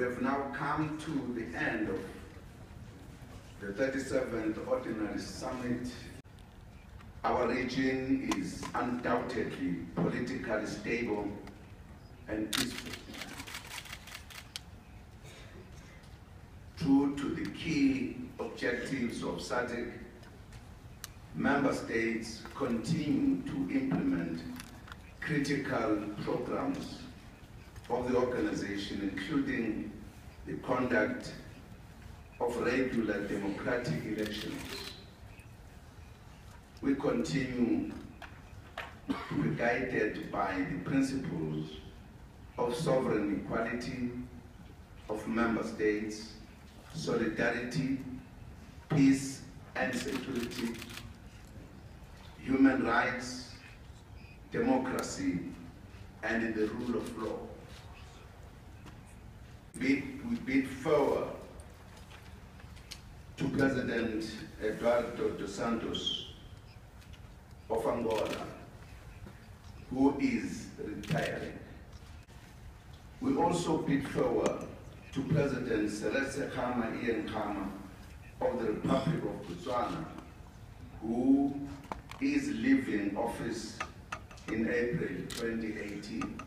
have now come to the end of the 37th Ordinary Summit. Our region is undoubtedly politically stable and peaceful. True to the key objectives of SADC, member states continue to implement critical programs of the organization, including the conduct of regular democratic elections. We continue to be guided by the principles of sovereign equality of member states, solidarity, peace and security, human rights, democracy, and the rule of law. We bid forward to President Eduardo dos Santos of Angola, who is retiring. We also bid forward to President Seretse Khama Ian Khama of the Republic of Botswana, who is leaving office in April 2018.